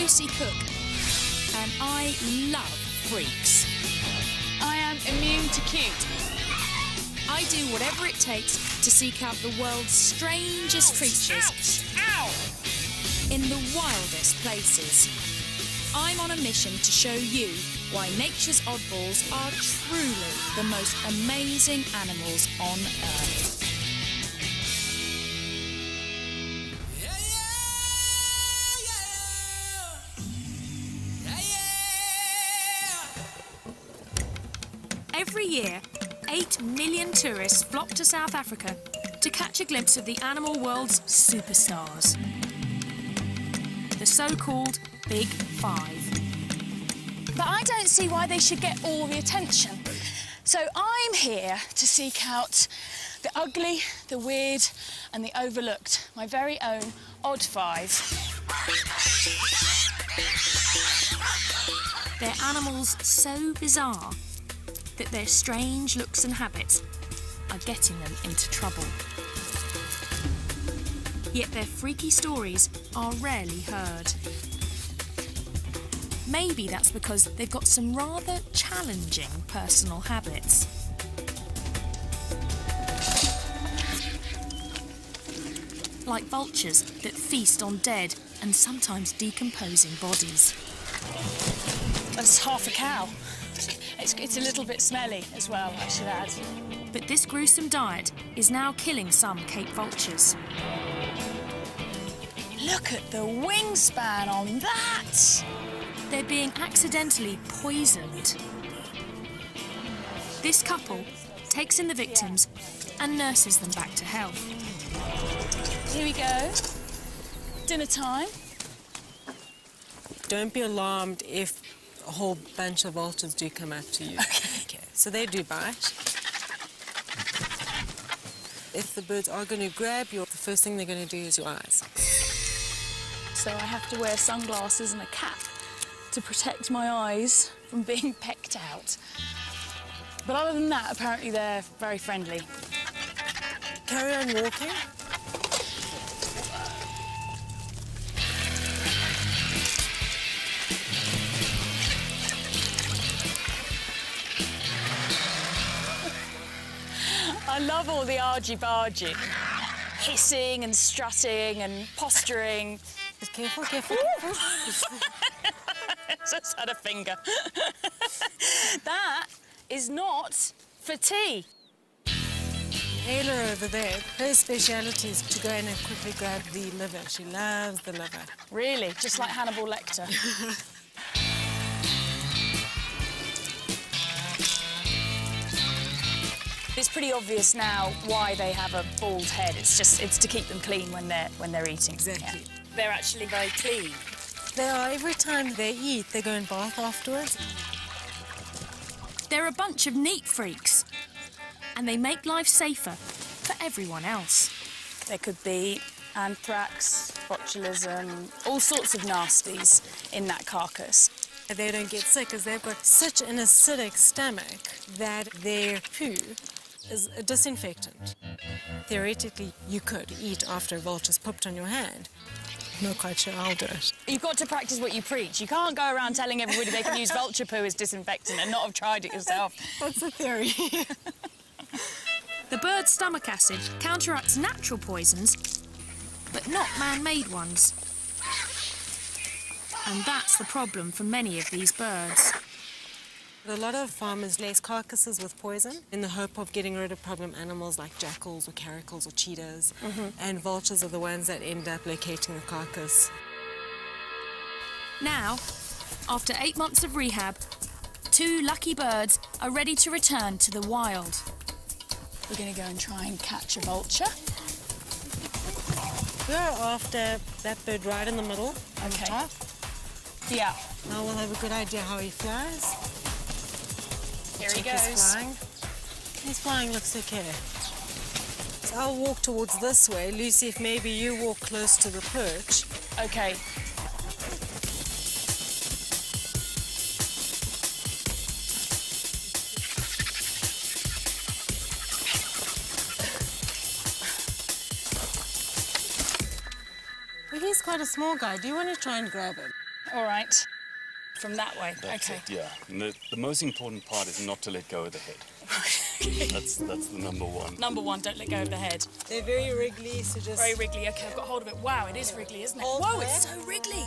Lucy Cook, and I love freaks. I am immune to cute. I do whatever it takes to seek out the world's strangest creatures in the wildest places. I'm on a mission to show you why nature's oddballs are truly the most amazing animals on Earth. Every year, 8 million tourists flock to South Africa to catch a glimpse of the animal world's superstars, the so-called Big Five. But I don't see why they should get all the attention. So I'm here to seek out the ugly, the weird and the overlooked, my very own odd five. They're animals so bizarre that their strange looks and habits are getting them into trouble. Yet their freaky stories are rarely heard. Maybe that's because they've got some rather challenging personal habits. Like vultures that feast on dead and sometimes decomposing bodies. That's half a cow. It's a little bit smelly as well, I should add. But this gruesome diet is now killing some Cape vultures. Look at the wingspan on that! They're being accidentally poisoned. This couple takes in the victims and nurses them back to health. Here we go. Dinner time. Don't be alarmed if a whole bunch of vultures do come up to you. Okay. So they do bite. If the birds are going to grab you, the first thing they're going to do is your eyes. So I have to wear sunglasses and a cap to protect my eyes from being pecked out. But other than that, apparently they're very friendly. Carry on walking. I love all the argy-bargy. Hissing and strutting and posturing. Just careful, careful, careful. Just had a finger. That is not for tea. Ayla over there, her speciality is to go in and quickly grab the liver. She loves the liver. Really? Just like Hannibal Lecter? It's pretty obvious now why they have a bald head. It's to keep them clean when they're eating. Exactly. Yeah. They're actually very clean. They are. Every time they eat, they go and bath afterwards. They're a bunch of neat freaks, and they make life safer for everyone else. There could be anthrax, botulism, all sorts of nasties in that carcass. They don't get sick because they've got such an acidic stomach that their poo is a disinfectant. Theoretically, you could eat after a vulture's pooped on your hand. I'm not quite sure I'll do it. You've got to practice what you preach. You can't go around telling everybody they can use vulture poo as disinfectant and not have tried it yourself. That's a theory. The bird's stomach acid counteracts natural poisons, but not man-made ones. And that's the problem for many of these birds. A lot of farmers lace carcasses with poison in the hope of getting rid of problem animals like jackals or caracals or cheetahs. And vultures are the ones that end up locating the carcass. Now, after 8 months of rehab, 2 lucky birds are ready to return to the wild. We're going to go and try and catch a vulture. We're after that bird right in the middle. On the top. Yeah. Now we'll have a good idea how he flies. Here he Check goes. He's flying. He's flying, looks okay. So I'll walk towards this way. Lucy, if maybe you walk close to the perch. Okay. Well, he's quite a small guy. Do you want to try and grab him? All right. From that way. That's okay. it, yeah. And the most important part is not to let go of the head. That's the number one. Number one, don't let go of the head. They're very wriggly, so just... Very wriggly. Okay, I've got hold of it. Wow, it is wriggly, isn't it? Hold Whoa, higher. it's so wriggly.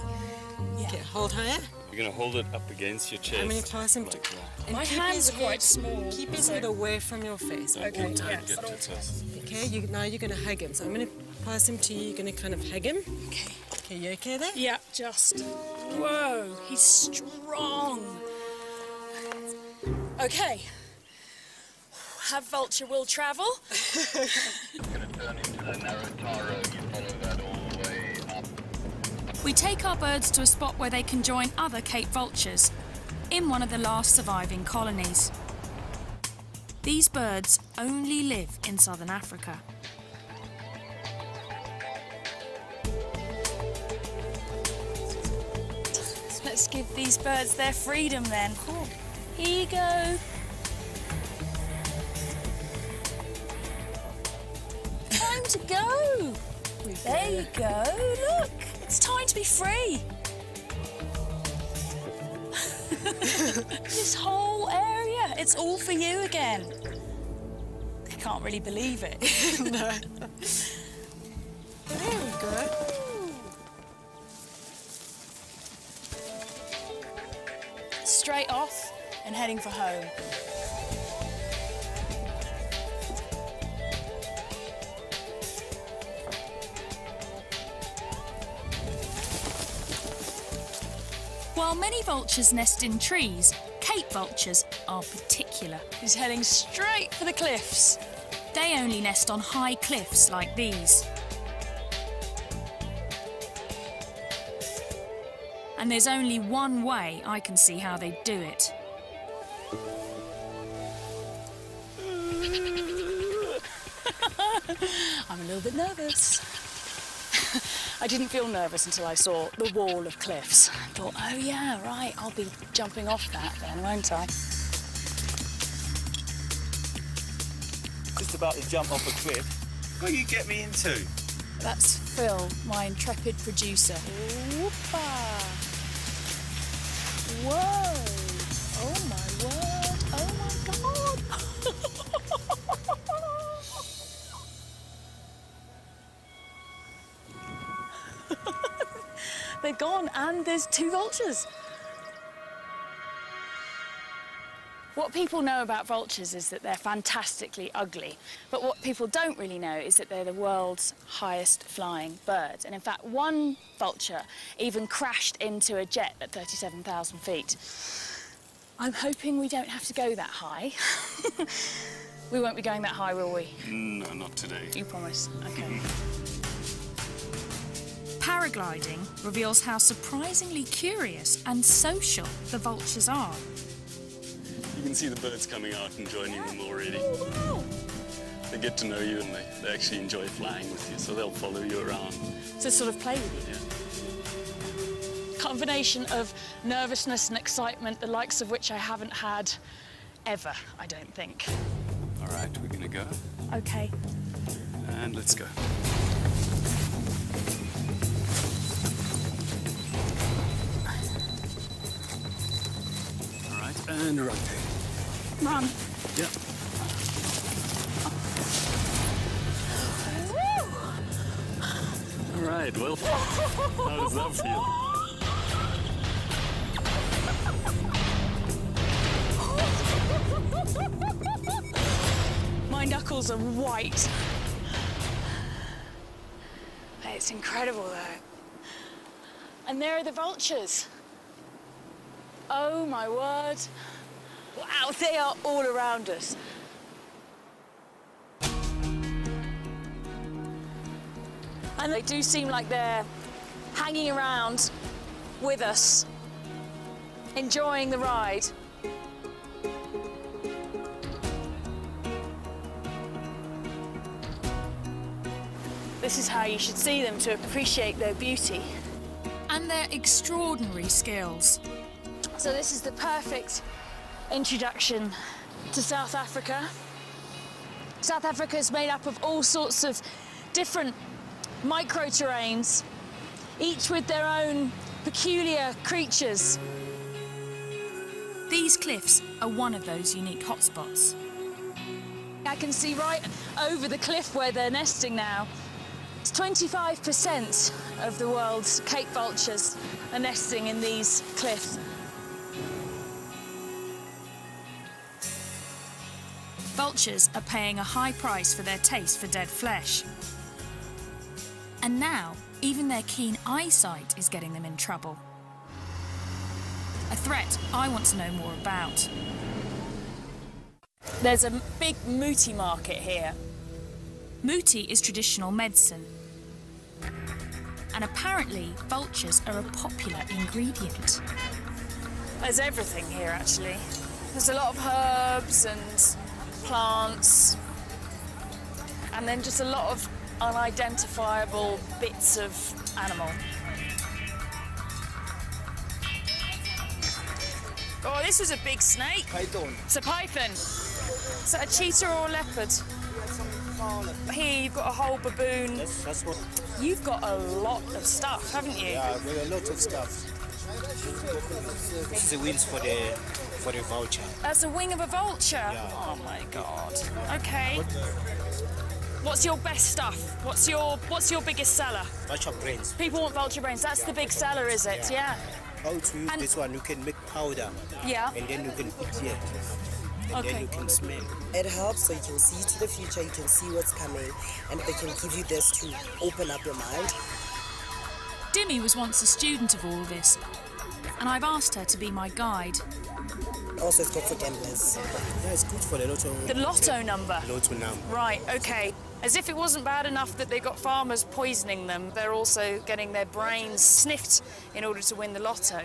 Yeah. Okay, hold higher. You're going to hold it up against your chest. I'm going to clasp him like that. And My keep hands his are quite head- small. Keep his so- head away from your face. Okay, All time yeah, get but all too close. Okay, now you're going to hug him. So I'm going to pass him to you. You're going to kind of hug him. Okay. Okay, you okay there? Yeah, just. Whoa, he's strong. Okay. Have vulture will travel. Going to turn into the narrow tar road. You follow that all the way up. We take our birds to a spot where they can join other Cape vultures in one of the last surviving colonies. These birds only live in southern Africa. Let's give these birds their freedom then. Here you go. Time to go. There you go. Look, it's time to be free. This whole area, it's all for you again. I can't really believe it. No. There we go. Straight off and heading for home. While many vultures nest in trees, Cape vultures are particular. He's heading straight for the cliffs. They only nest on high cliffs like these. And there's only one way I can see how they do it. I'm a little bit nervous. I didn't feel nervous until I saw the wall of cliffs. I thought, oh yeah, right, I'll be jumping off that then, won't I? Just about to jump off a cliff. What you get me into? That's Phil, my intrepid producer. Whoopa! Whoa! Oh my word! Oh my God! They're gone, and there's two vultures. What people know about vultures is that they're fantastically ugly, but what people don't really know is that they're the world's highest flying bird. And in fact, one vulture even crashed into a jet at 37,000 feet. I'm hoping we don't have to go that high. We won't be going that high, will we? No, not today. You promise? Okay. Paragliding reveals how surprisingly curious and social the vultures are. You can see the birds coming out and joining them already. Oh, wow. They get to know you and they actually enjoy flying with you, so they'll follow you around. To sort of play with you. Yeah. Combination of nervousness and excitement, the likes of which I haven't had ever, I don't think. All right, we're gonna go, Okay. and let's go. All right, and rotate. Run. Yeah. All right, well, how does that feel? My knuckles are white. It's incredible, though. And there are the vultures. Oh, my word. Wow, they are all around us. And they do seem like they're hanging around with us, enjoying the ride. This is how you should see them to appreciate their beauty. And their extraordinary skills. So this is the perfect introduction to South Africa. South Africa is made up of all sorts of different micro-terrains, each with their own peculiar creatures. These cliffs are one of those unique hotspots. I can see right over the cliff where they're nesting now. It's 25% of the world's Cape vultures are nesting in these cliffs. Vultures are paying a high price for their taste for dead flesh. And now, even their keen eyesight is getting them in trouble. A threat I want to know more about. There's a big muti market here. Muti is traditional medicine. And apparently, vultures are a popular ingredient. There's everything here, actually. There's a lot of herbs and plants, and then just a lot of unidentifiable bits of animal. Oh, this was a big snake. Python. It's a python. Is that a cheetah or a leopard? Here you've got a whole baboon. That's what. You've got a lot of stuff, haven't you? Yeah, there are a lot of stuff. This is the wings for the vulture. That's a wing of a vulture? Yeah. Oh my God. Okay. What's your best stuff? What's your biggest seller? Vulture brains. People want vulture brains. That's the big seller, is it? Yeah. How to use this one? You can make powder. Yeah. And then you can eat it. And Okay. then you can smell. It helps so you can see to the future, you can see what's coming, and they can give you this to open up your mind. Dimi was once a student of all this, and I've asked her to be my guide. Also, it's good for gamblers. Yeah, it's good for the lotto. The lotto number. Lotto number. Right, okay. As if it wasn't bad enough that they got farmers poisoning them, they're also getting their brains sniffed in order to win the lotto.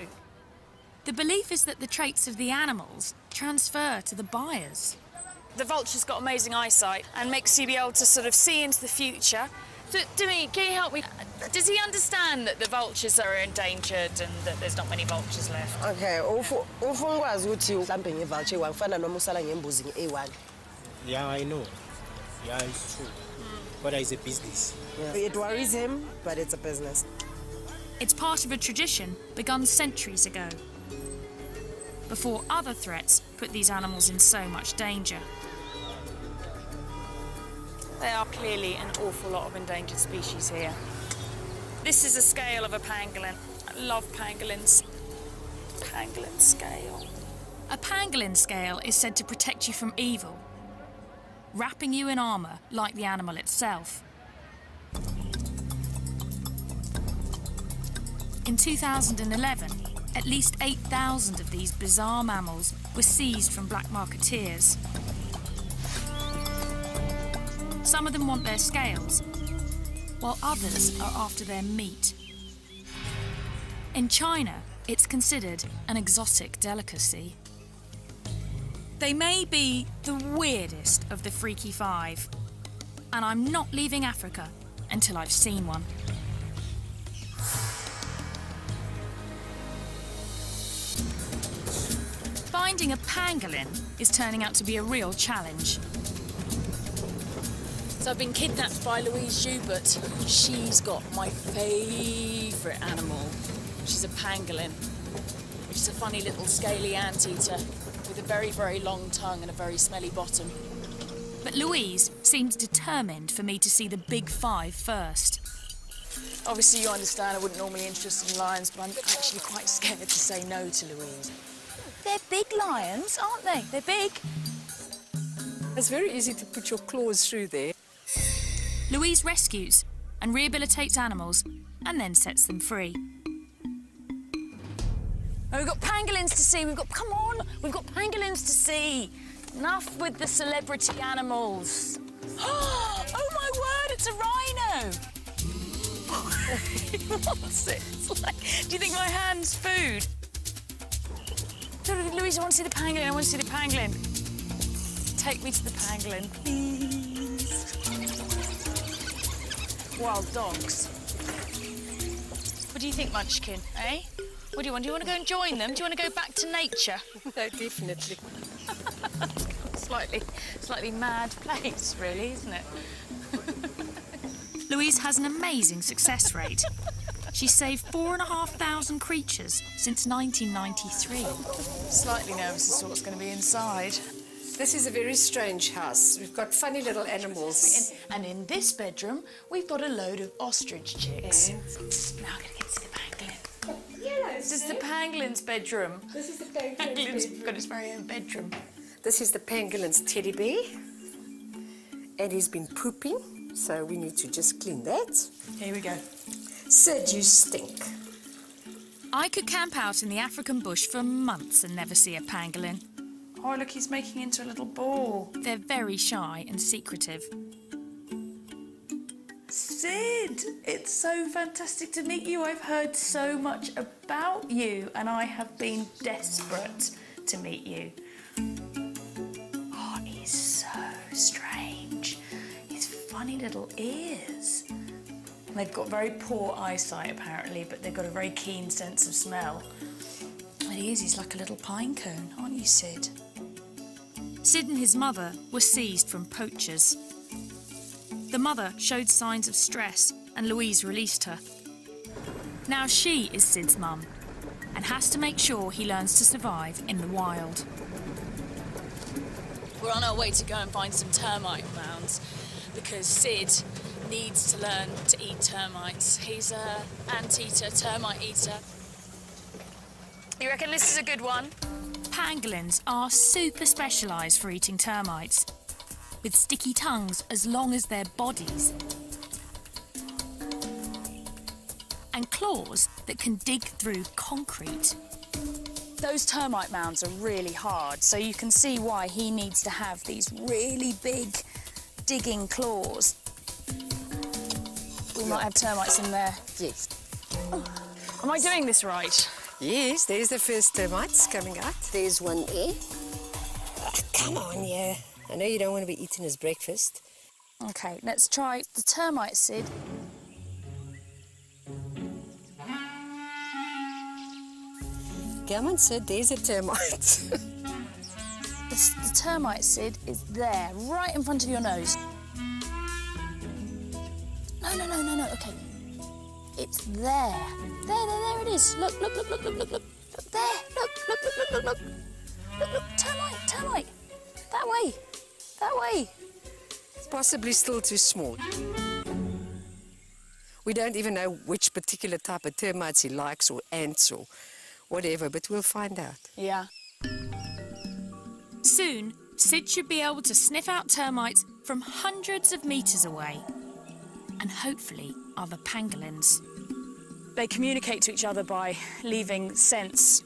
The belief is that the traits of the animals transfer to the buyers. The vulture's got amazing eyesight and makes you be able to sort of see into the future. Dimi, can you help me? Does he understand that the vultures are endangered and that there's not many vultures left? Okay, ufungwazi ukuthi mhlambe ngevulture wangifana noma usala ngembuzi nge-A1. Yeah, I know. Yeah, it's true. But it's a business. Yeah. It worries him, but it's a business. It's part of a tradition begun centuries ago, before other threats put these animals in so much danger. There are clearly an awful lot of endangered species here. This is a scale of a pangolin. I love pangolins. Pangolin scale. A pangolin scale is said to protect you from evil, wrapping you in armour like the animal itself. In 2011, at least 8,000 of these bizarre mammals were seized from black marketeers. Some of them want their scales, while others are after their meat. In China, it's considered an exotic delicacy. They may be the weirdest of the freaky five, and I'm not leaving Africa until I've seen one. Finding a pangolin is turning out to be a real challenge. So I've been kidnapped by Louise Joubert. She's got my favourite animal, which is a pangolin, which is a funny little scaly anteater with a very, very long tongue and a very smelly bottom. But Louise seems determined for me to see the big five first. Obviously, you understand I wouldn't normally be interested in lions, but I'm actually quite scared to say no to Louise. They're big lions, aren't they? They're big. It's very easy to put your claws through there. Louise rescues and rehabilitates animals and then sets them free. Oh, we've got pangolins to see. Come on, we've got pangolins to see. Enough with the celebrity animals. Oh my word, it's a rhino. What's it? It's like, do you think my hand's food? Louise, I want to see the pangolin. I want to see the pangolin. Take me to the pangolin, please. Wild dogs. What do you think, Munchkin, eh? What do you want? Do you want to go and join them? Do you want to go back to nature? No, definitely. Slightly mad place, really, isn't it? Louise has an amazing success rate. She's saved 4,500 creatures since 1993. Slightly nervous as to what's going to be inside. This is a very strange house. We've got funny little animals. And in this bedroom, we've got a load of ostrich chicks. Now I'm going to get to the pangolin. This is the pangolin's bedroom. This is the penguin's Pangolin's bedroom. got his very own bedroom. This is the penguin's teddy bear. And he's been pooping, so we need to just clean that. Here we go. Sid, you stink. I could camp out in the African bush for months and never see a pangolin. Oh, look, he's making into a little ball. They're very shy and secretive. Sid, it's so fantastic to meet you. I've heard so much about you, and I have been desperate to meet you. Oh, he's so strange. His funny little ears. They've got very poor eyesight, apparently, but they've got a very keen sense of smell. And he's like a little pine cone, aren't you, Sid? Sid and his mother were seized from poachers. The mother showed signs of stress and Louise released her. Now she is Sid's mum and has to make sure he learns to survive in the wild. We're on our way to go and find some termite mounds because Sid needs to learn to eat termites. He's an anteater, termite eater. You reckon this is a good one? Pangolins are super specialised for eating termites, with sticky tongues as long as their bodies, and claws that can dig through concrete. Those termite mounds are really hard, so you can see why he needs to have these really big digging claws. We might have termites in there. Yes. Oh. Am I doing this right? Yes, there's the first termites coming out. There's one there. Oh, come on, yeah. I know you don't want to be eating his breakfast. OK, let's try the termite, Sid. Come on, Sid, there's a termite. The termite, Sid, is there, right in front of your nose. No, OK. It's there. There it is. Look. Look there. Look. Look, termite. That way. It's possibly still too small. We don't even know which particular type of termites he likes, or ants, or whatever, but we'll find out. Yeah. Soon, Sid should be able to sniff out termites from hundreds of metres away, and hopefully other pangolins. They communicate to each other by leaving scents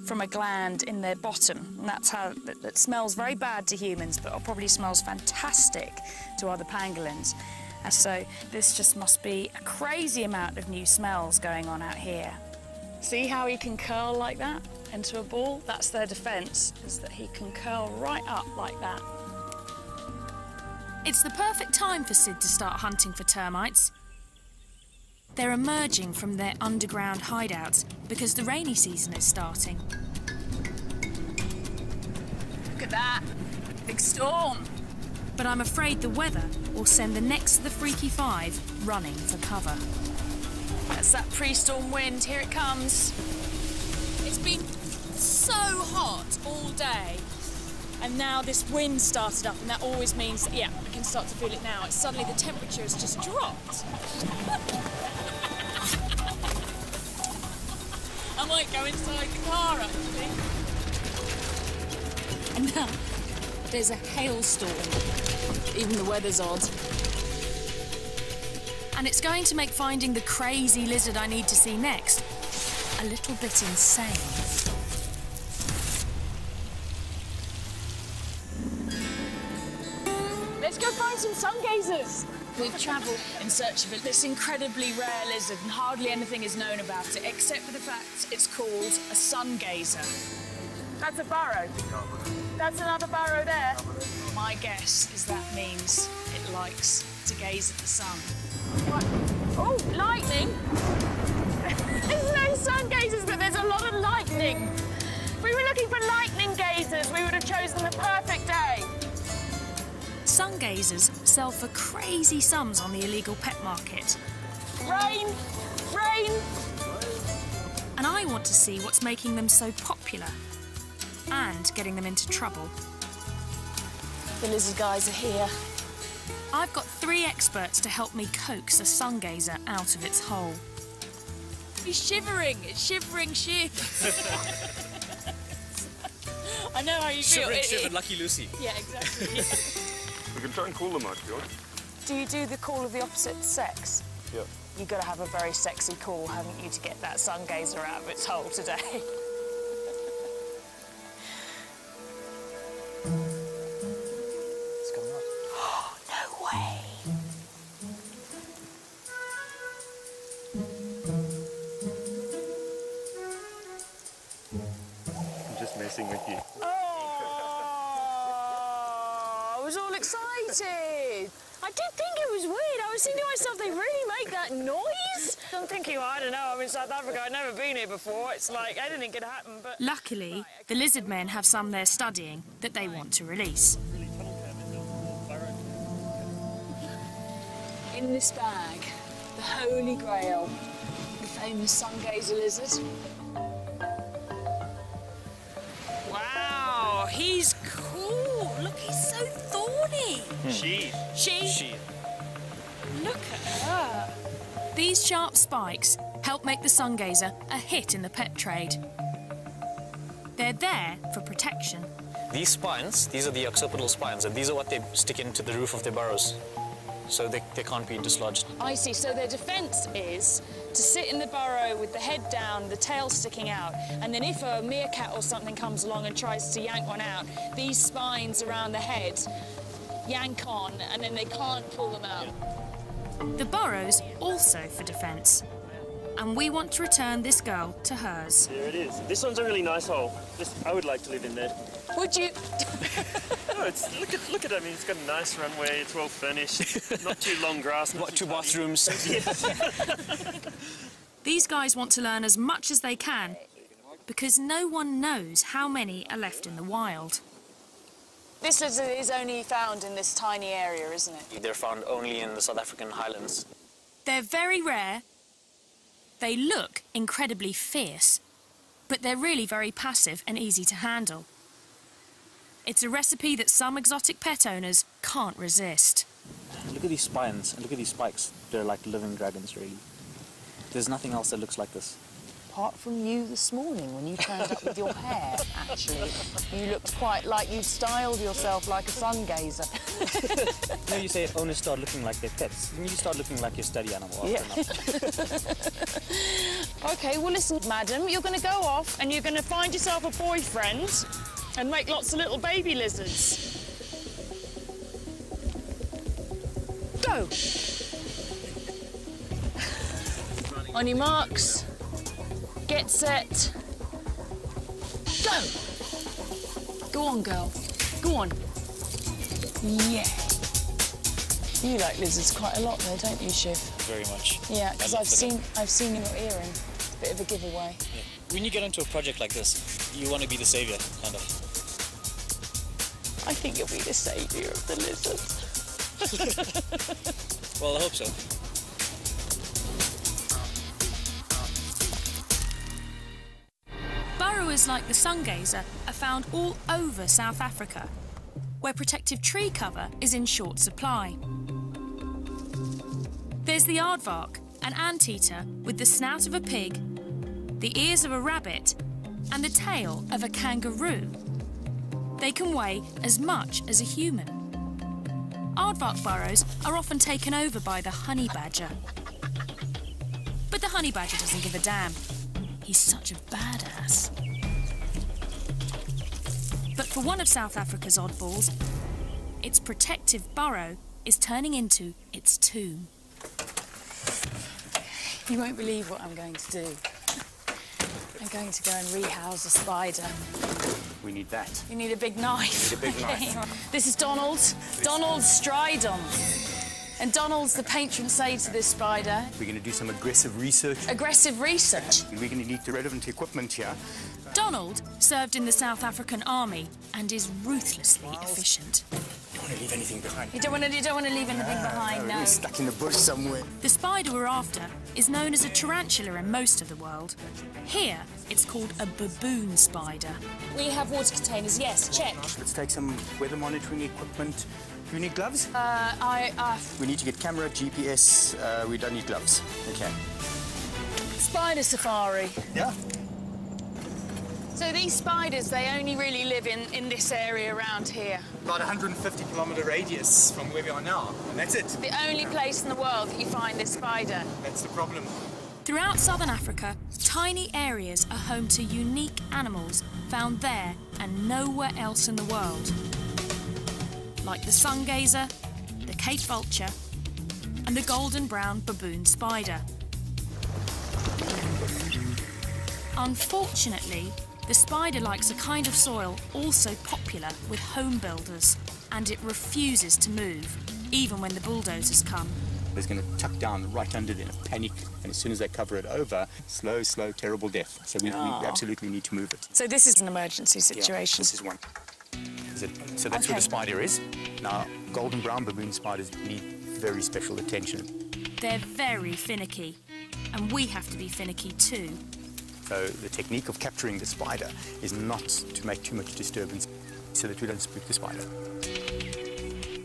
from a gland in their bottom. And that's how it smells very bad to humans, but it probably smells fantastic to other pangolins. And so this just must be a crazy amount of new smells going on out here. See how he can curl like that into a ball? That's their defence, is that he can curl right up like that. It's the perfect time for Sid to start hunting for termites. They're emerging from their underground hideouts because the rainy season is starting. Look at that, big storm. But I'm afraid the weather will send the next of the Freaky Five running for cover. That's that pre-storm wind, here it comes. It's been so hot all day, and now this wind started up, and that always means, yeah, I can start to feel it now. It's suddenly the temperature has just dropped. I might go inside the car, actually. And now there's a hailstorm. Even the weather's odd. And it's going to make finding the crazy lizard I need to see next a little bit insane. Let's go find some sun gazers. We've travelled in search of this incredibly rare lizard, and hardly anything is known about it, except for the fact it's called a sun gazer. That's a burrow. That's another burrow there. My guess is that means it likes to gaze at the sun. What? Oh, lightning! There's no sun gazers, but there's a lot of lightning. If we were looking for lightning gazers, we would have chosen the perfect day. Sun gazers sell for crazy sums on the illegal pet market. Rain! Rain! And I want to see what's making them so popular and getting them into trouble. The lizard guys are here. I've got 3 experts to help me coax a sun gazer out of its hole. He's shivering. It's shivering shit. I know how you feel. Shivering, Lucky Lucy. Yeah, exactly. We can try and cool them out, George. Do you do the call of the opposite sex? Yeah. You've got to have a very sexy call, haven't you, to get that sun gazer out of its hole today? It's coming out. No way. I'm just messing with you. Oh, I was all excited. I did think it was weird. I was thinking to myself, they really make that noise? I'm thinking, well, I don't know, I'm in South Africa, I've never been here before. It's like anything could happen, but... Luckily, the lizard men have some they're studying that they want to release. In this bag, the Holy Grail, the famous sun gazer lizard. Wow, he's cool. Look, he's so thorny. She. Look at her. These sharp spikes help make the sun gazer a hit in the pet trade. They're there for protection. These spines, these are the occipital spines, and these are what they stick into the roof of their burrows, so they can't be dislodged. I see, so their defence is to sit in the burrow with the head down, the tail sticking out, and then if a meerkat or something comes along and tries to yank one out, these spines around the head yank on, and then they can't pull them out. The burrow's also for defence. And we want to return this girl to hers. There it is. This one's a really nice hole. I would like to live in there. Would you? Oh, look at it. I mean, it's got a nice runway. It's well furnished. Not too long grass. What, 2 bathrooms? These guys want to learn as much as they can because no one knows how many are left in the wild. This lizard is only found in this tiny area, isn't it? They're found only in the South African highlands. They're very rare. They look incredibly fierce, but they're really very passive and easy to handle. It's a recipe that some exotic pet owners can't resist. Look at these spines and look at these spikes. They're like living dragons, really. There's nothing else that looks like this. Apart from you this morning when you turned up with your hair, actually. You looked quite like you'd styled yourself like a sun gazer. You know, you say owners start looking like their pets. You start looking like your study animal after OK, well, listen, madam, you're going to go off and you're going to find yourself a boyfriend and make lots of little baby lizards. Go! On your marks. Get set. Go! Go on, girl. Go on. Yeah. You like lizards quite a lot though, don't you, Shiv? Very much. Yeah, because I've seen your earring. Bit of a giveaway. Yeah. When you get into a project like this, you want to be the saviour, kind of. I think you'll be the saviour of the lizards. Well, I hope so. Burrowers like the sun gazer are found all over South Africa, where protective tree cover is in short supply. There's the aardvark, an anteater with the snout of a pig, the ears of a rabbit, and the tail of a kangaroo. They can weigh as much as a human. Aardvark burrows are often taken over by the honey badger. But the honey badger doesn't give a damn. He's such a badass. But for one of South Africa's oddballs, its protective burrow is turning into its tomb. You won't believe what I'm going to do. I'm going to go and rehouse a spider. We need that. You need a big knife. We need a big knife. This is Donald. Donald Stridon. And Donald's the patron saint of this spider. We're going to do some aggressive research. Aggressive research? We're going to need the relevant equipment here Donald served in the South African Army and is ruthlessly efficient. You don't want to leave anything behind. You don't want to leave anything behind, no. It's stuck in the bush somewhere. The spider we're after is known as a tarantula in most of the world. Here, it's called a baboon spider. We have water containers, yes, check. Let's take some weather monitoring equipment. Do you need gloves? We need to get camera, GPS. We don't need gloves. Okay. Spider safari. Yeah. So these spiders, they only really live in this area around here. About 150-kilometer radius from where we are now, and that's it. The only place in the world that you find this spider. That's the problem. Throughout southern Africa, tiny areas are home to unique animals found there and nowhere else in the world. Like the sungazer, the Cape vulture, and the golden brown baboon spider. Unfortunately, the spider likes a kind of soil also popular with home builders, and it refuses to move, even when the bulldozers come. It's going to tuck down right under there, panic, and as soon as they cover it over, slow, terrible death. So we absolutely need to move it. So this is an emergency situation? Yeah, this is one. So that's where the spider is. Now, golden brown baboon spiders need very special attention. They're very finicky, and we have to be finicky too. So the technique of capturing the spider is not to make too much disturbance so that we don't spook the spider.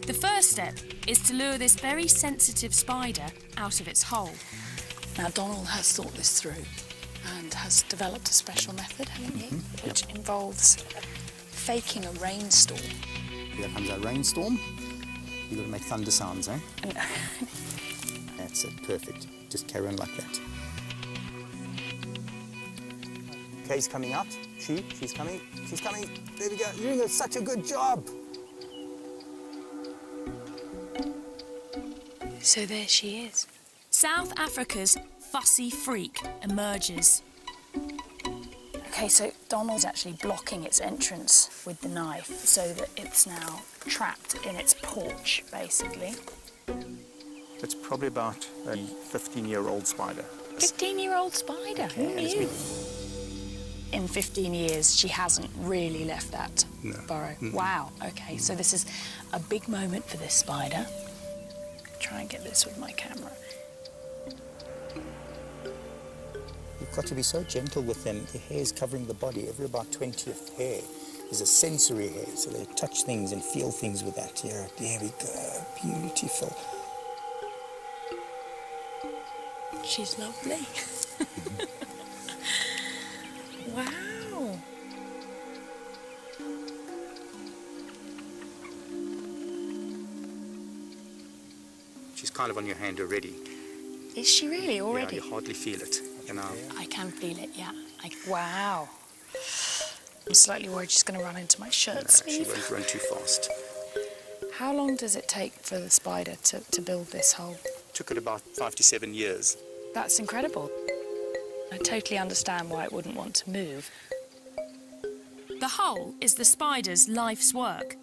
The first step is to lure this very sensitive spider out of its hole. Now, Donald has thought this through and has developed a special method, haven't you? Which involves faking a rainstorm. Here comes our rainstorm. You've got to make thunder sounds, eh? That's it, perfect. Just carry on like that. Okay, he's coming out. She's coming. There we go. You're doing such a good job. So there she is. South Africa's fussy freak emerges. Okay, so Donald's actually blocking its entrance with the knife so that it's now trapped in its porch, basically. It's probably about a 15-year-old spider. 15-year-old spider? Okay, Who knew? In 15 years, she hasn't really left that burrow. Wow, okay, so this is a big moment for this spider. Try and get this with my camera. You've got to be so gentle with them. The hair is covering the body. Every about 20th hair is a sensory hair, so they touch things and feel things with that here. There we go, beautiful. She's lovely. Wow. She's kind of on your hand already. Is she really already? Yeah, you hardly feel it. You know. I can feel it, yeah. Wow. I'm slightly worried she's going to run into my shirt sleeve. She won't run too fast. How long does it take for the spider to build this hole? Took it about 5 to 7 years. That's incredible. I totally understand why it wouldn't want to move. The hole is the spider's life's work.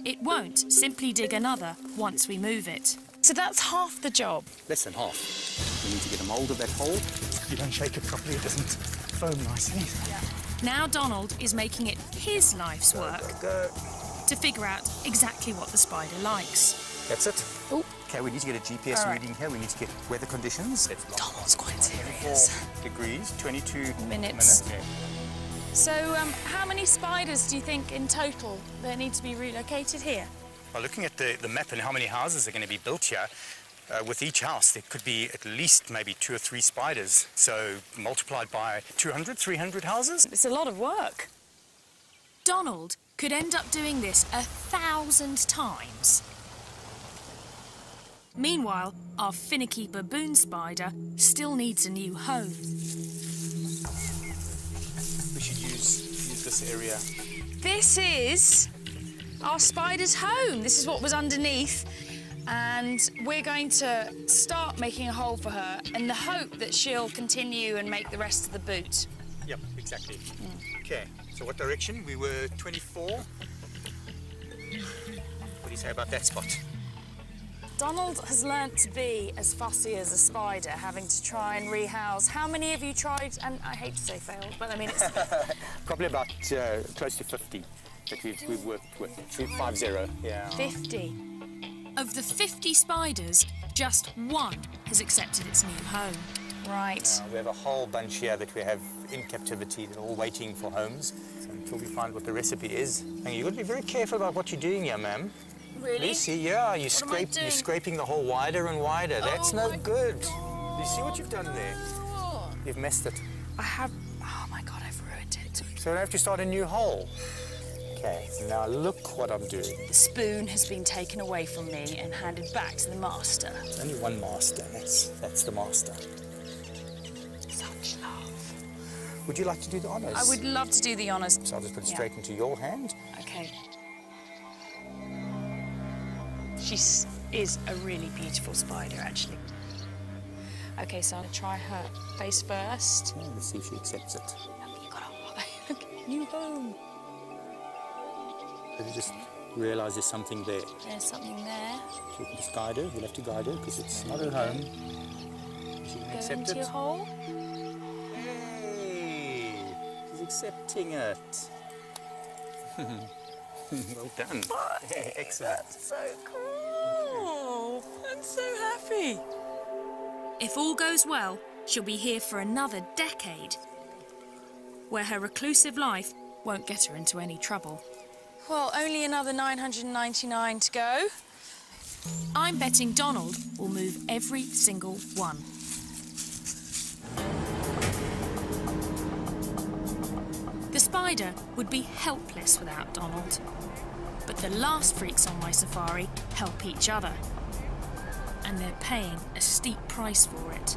It won't simply dig another once we move it. So that's half the job? Less than half. We need to get a mould of that hole. If you don't shake it properly, it doesn't foam nicely. Yeah. Now Donald is making it his life's work to figure out exactly what the spider likes. That's it. Ooh. Okay, we need to get a GPS reading here. We need to get weather conditions. Donald's quite serious. 4 degrees, 22 minutes. So how many spiders do you think in total there need to be relocated here? Well, looking at the map and how many houses are going to be built here, with each house there could be at least maybe 2 or 3 spiders. So multiplied by 200, 300 houses. It's a lot of work. Donald could end up doing this 1,000 times. Meanwhile, our finicky baboon spider still needs a new home. We should use this area. This is our spider's home. This is what was underneath. And we're going to start making a hole for her in the hope that she'll continue and make the rest of the boot. Yep, exactly. Okay, so what direction? We were 24. What do you say about that spot? Donald has learnt to be as fussy as a spider, having to try and rehouse. How many have you tried, and I hate to say failed, but I mean it's... Probably about close to 50 that we've worked with. 50, yeah. 50. Of the 50 spiders, just one has accepted its new home. Right. We have a whole bunch here that we have in captivity. They're all waiting for homes. So until we find what the recipe is. And you've got to be very careful about what you're doing here, ma'am. Really? Lucy, yeah, you're scraping the hole wider and wider. That's no good. You see what you've done there? You've messed it. I have... Oh, my God, I've ruined it. So I have to start a new hole. Okay, now look what I'm doing. The spoon has been taken away from me and handed back to the master. There's only one master. That's the master. Such love. Would you like to do the honours? I would love to do the honours. So I'll just put it straight into your hand. Okay. She is a really beautiful spider, actually. Okay, so I'm going to try her face first. Oh, let's see if she accepts it. You got a new home. You just realise there's something there. There's something there. So we can just guide her. We'll have to guide her because it's not at home. She can accept into it. Your hole. Hey, she's accepting it. Well done. Excellent. That's so cool. I'm so happy. If all goes well, she'll be here for another decade, where her reclusive life won't get her into any trouble. Well, only another 999 to go. I'm betting Donald will move every single one. The spider would be helpless without Donald. But the last freaks on my safari help each other. And they're paying a steep price for it.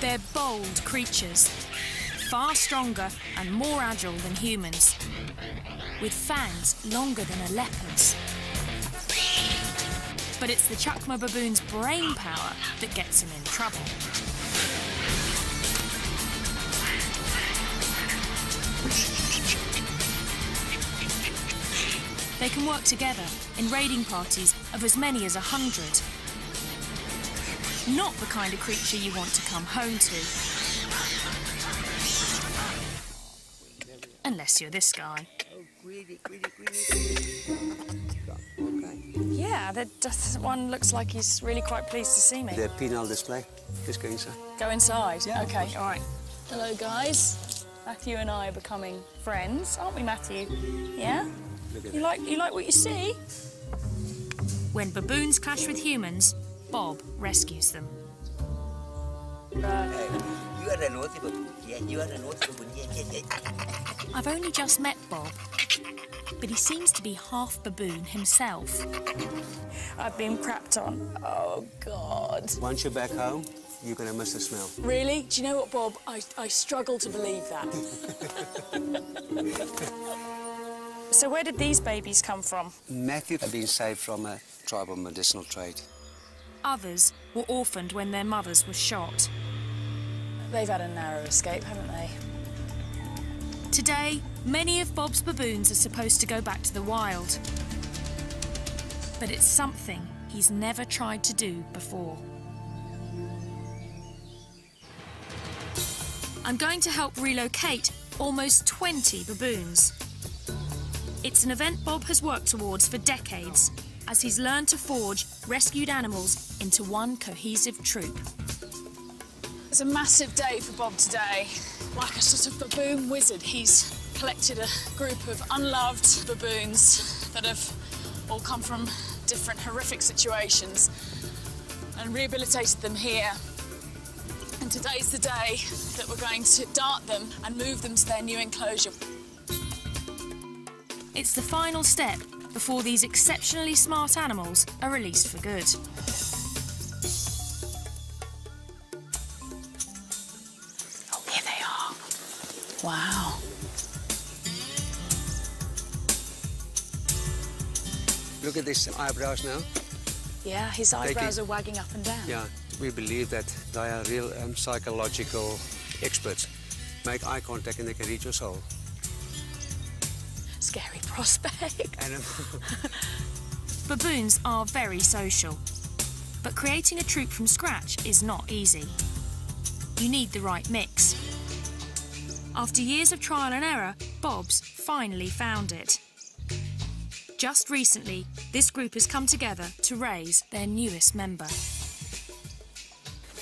They're bold creatures, far stronger and more agile than humans, with fangs longer than a leopard's. But it's the Chukma baboon's brain power that gets him in trouble. They can work together in raiding parties of as many as 100. Not the kind of creature you want to come home to. Unless you're this guy. Yeah, that one looks like he's really quite pleased to see me. The penal display. Just go inside. Go inside? Yeah. Okay, all right. Hello, guys. Matthew and I are becoming friends, aren't we, Matthew? Yeah? You like what you see? When baboons clash with humans, Bob rescues them. You are a naughty baboon. Yeah, you are a naughty baboon. Yeah. I've only just met Bob, but he seems to be half baboon himself. I've been prepped on. Oh, God. Once you're back home, you're going to miss the smell. Really? Do you know what, Bob? I struggle to believe that. So where did these babies come from? Matthew had been saved from a tribal medicinal trade. Others were orphaned when their mothers were shot. They've had a narrow escape, haven't they? Today, many of Bob's baboons are supposed to go back to the wild. But it's something he's never tried to do before. I'm going to help relocate almost 20 baboons. It's an event Bob has worked towards for decades, as he's learned to forge rescued animals into one cohesive troop. It's a massive day for Bob today. Like a sort of baboon wizard, he's collected a group of unloved baboons that have all come from different horrific situations and rehabilitated them here. And today's the day that we're going to dart them and move them to their new enclosure. It's the final step before these exceptionally smart animals are released for good. Oh, here they are. Wow. Look at these eyebrows now. Yeah, his eyebrows are wagging up and down. Yeah, we believe that they are real psychological experts. Make eye contact and they can read your soul. Scary prospect. And Baboons are very social, but creating a troop from scratch is not easy. You need the right mix. After years of trial and error, Bob's finally found it. Just recently, this group has come together to raise their newest member.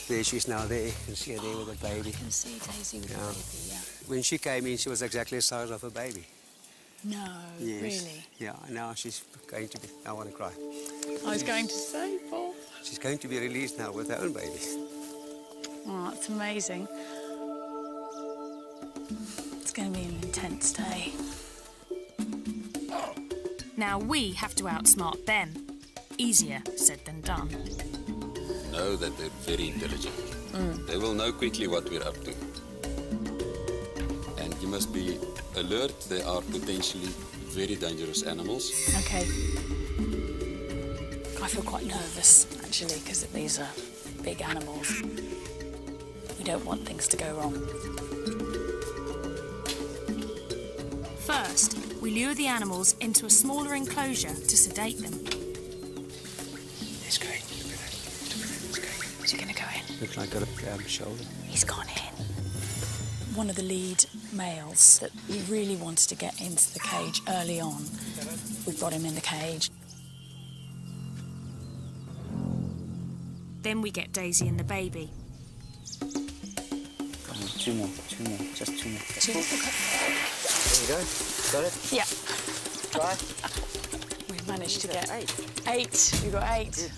There she's now there. You can see her there with a baby. I can see Daisy with a baby, yeah. When she came in, she was exactly the size of a baby. No, Yes. really? Yeah, now she's going to be... I want to cry. I was going to say, Paul. She's going to be released now with her own baby. Oh, that's amazing. It's going to be an intense day. Now we have to outsmart them. Easier said than done. Know that they're very intelligent. They will know quickly what we're up to. And you must be alert. They are potentially very dangerous animals. Okay. I feel quite nervous, actually, because these are big animals. We don't want things to go wrong. First, we lure the animals into a smaller enclosure to sedate them. He's going. Look at that. Is he going to go in? Looks like a shoulder. He's gone in. One of the lead males that we really wanted to get into the cage early on, we've got him in the cage. Then we get Daisy and the baby. Come on, two more, just two more. Two more. There you go. Got it? Yeah. Try. We've managed to get 8. We've got 8. Good.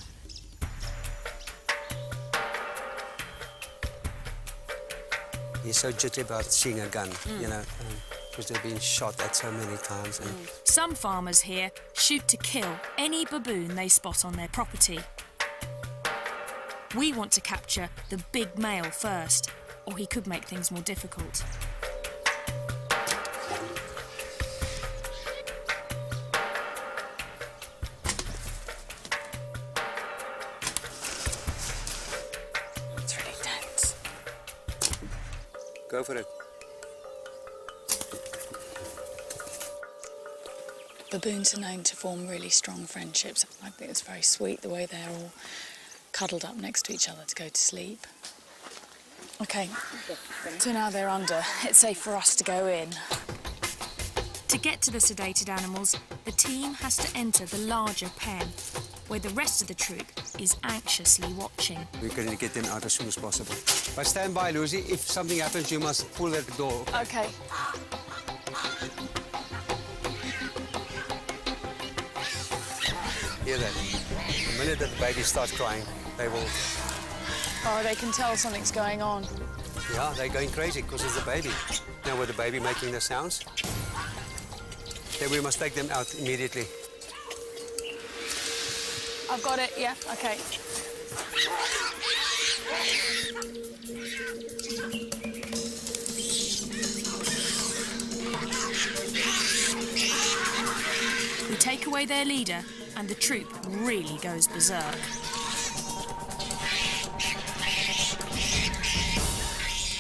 He's so jittery about seeing a gun, you know, because they've been shot at so many times. And Some farmers here shoot to kill any baboon they spot on their property. We want to capture the big male first, or he could make things more difficult. It's really tense. Go for it. Baboons are known to form really strong friendships. I think it's very sweet the way they're all cuddled up next to each other to go to sleep. OK, so now they're under. It's safe for us to go in. To get to the sedated animals, the team has to enter the larger pen, where the rest of the troop is anxiously watching. We're going to get them out as soon as possible. But stand by, Lucy. If something happens, you must pull at the door. OK. Hear that? The minute that the baby starts crying, they will... Oh, they can tell something's going on. Yeah, they're going crazy because it's the baby. Now with the baby making the sounds, then we must take them out immediately. I've got it, yeah, OK. We take away their leader, and the troop really goes berserk.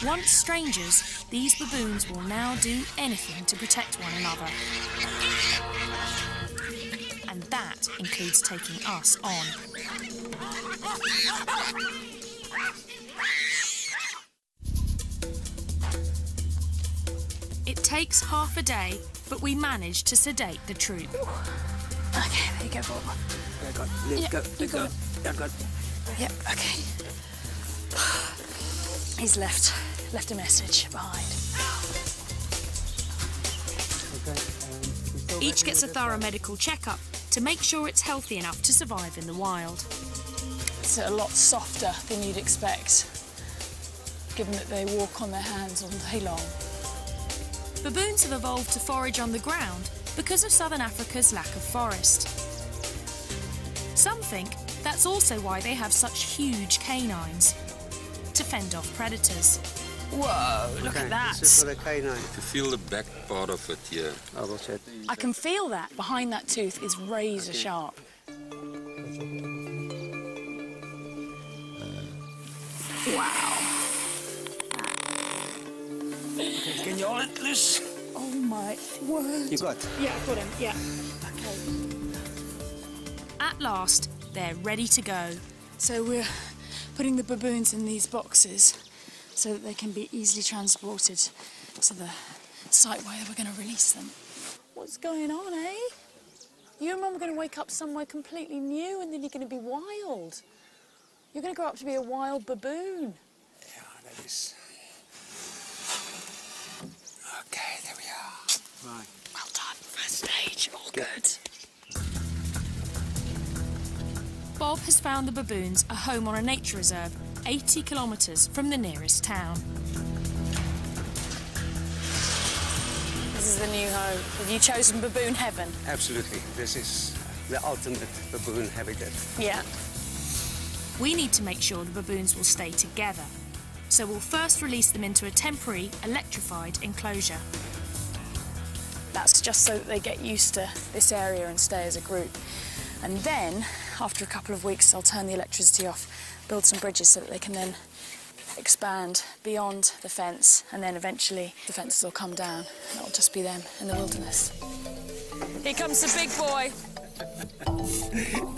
Once strangers, these baboons will now do anything to protect one another. And that includes taking us on. It takes half a day, but we manage to sedate the troop. OK, there you go, Bob. Let go. Let go. Yep, OK. He's left a message behind. Each gets a thorough medical checkup to make sure it's healthy enough to survive in the wild. It's a lot softer than you'd expect, given that they walk on their hands all day long. Baboons have evolved to forage on the ground because of southern Africa's lack of forest. Some think that's also why they have such huge canines, to fend off predators. Whoa, look at that. This is for the canine. If you feel the back part of it here. I will check. I can feel that. Behind that tooth is razor sharp. Wow. Okay, can you hold it loose? Oh my word. You got? Yeah, I've got him, yeah. Okay. At last, they're ready to go. So we're putting the baboons in these boxes so that they can be easily transported to the site where we're going to release them. What's going on, eh? You and Mum are going to wake up somewhere completely new and then you're going to be wild. You're going to grow up to be a wild baboon. Yeah, that is... Okay, there we are. Right. Well done. First stage, all good. Bob has found the baboons a home on a nature reserve 80 kilometres from the nearest town. This is the new home. Have you chosen baboon heaven? Absolutely. This is the ultimate baboon habitat. Yeah. We need to make sure the baboons will stay together. So we'll first release them into a temporary electrified enclosure. That's just so that they get used to this area and stay as a group. And then, after a couple of weeks, I'll turn the electricity off, build some bridges so that they can then expand beyond the fence, and then eventually the fences will come down and it'll just be them in the wilderness. Here comes the big boy.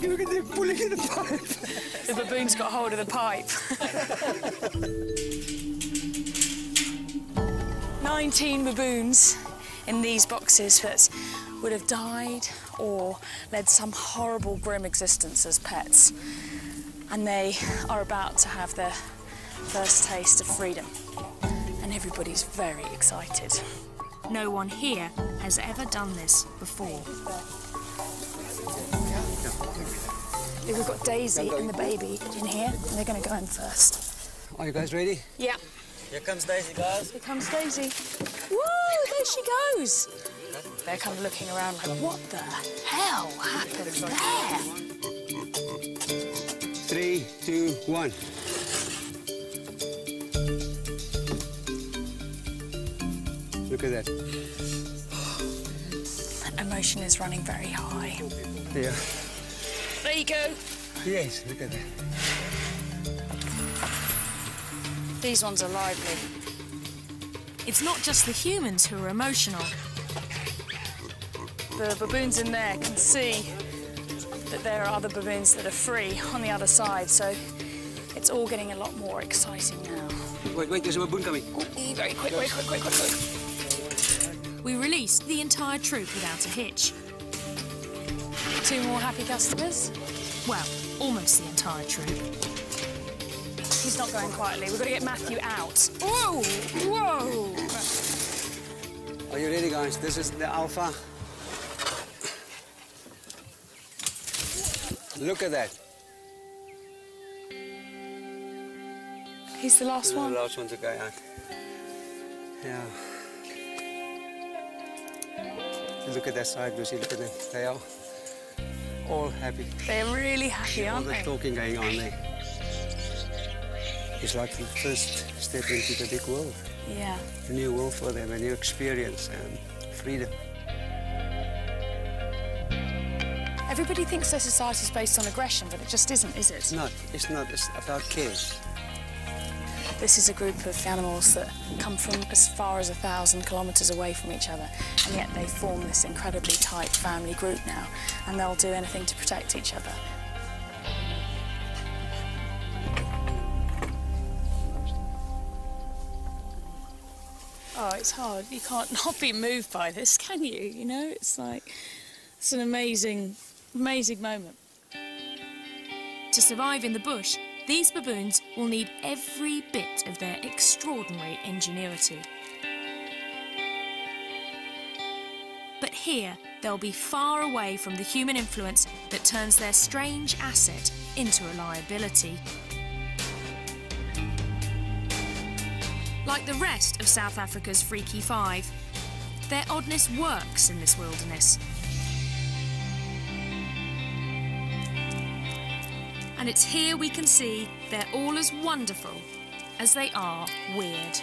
Look at them pulling in the pipe. The baboon's got hold of the pipe. 19 baboons in these boxes that would have died or led some horrible, grim existence as pets. And they are about to have their first taste of freedom. And everybody's very excited. No one here has ever done this before. We've got Daisy and the baby in here, and they're going to go in first. Are you guys ready? Yeah. Here comes Daisy, guys. Here comes Daisy. Woo! There she goes. They're kind of looking around like, what the hell happened there? 3, 2, 1. Look at that. Emotion is running very high. Yeah. There you go. Yes, look at that. These ones are lively. It's not just the humans who are emotional. The baboons in there can see that there are other baboons that are free on the other side, so it's all getting a lot more exciting now. Wait, there's a baboon coming. Very quick, very quick, quick, quick, quick. We released the entire troop without a hitch. 2 more happy customers. Well, almost the entire troop. He's not going quietly. We've got to get Matthew out. Whoa! Whoa! Are you ready, guys? This is the alpha. Look at that. He's the last one. The last one to go out. Yeah. Look at that side, Lucy. Look at them. They are all happy. They're really happy, aren't all they? the talking going on there. It's like the first step into the big world. Yeah. A new world for them, a new experience and freedom. Everybody thinks their society is based on aggression, but it just isn't, is it? It's not. It's not. It's about care. This is a group of animals that come from as far as 1,000 kilometres away from each other, and yet they form this incredibly tight family group now, and they'll do anything to protect each other. Oh, it's hard. You can't not be moved by this, can you? You know, it's like, it's an amazing, amazing moment. To survive in the bush, these baboons will need every bit of their extraordinary ingenuity. But here, they'll be far away from the human influence that turns their strange asset into a liability. Like the rest of South Africa's Freaky Five, their oddness works in this wilderness. And it's here we can see they're all as wonderful as they are weird.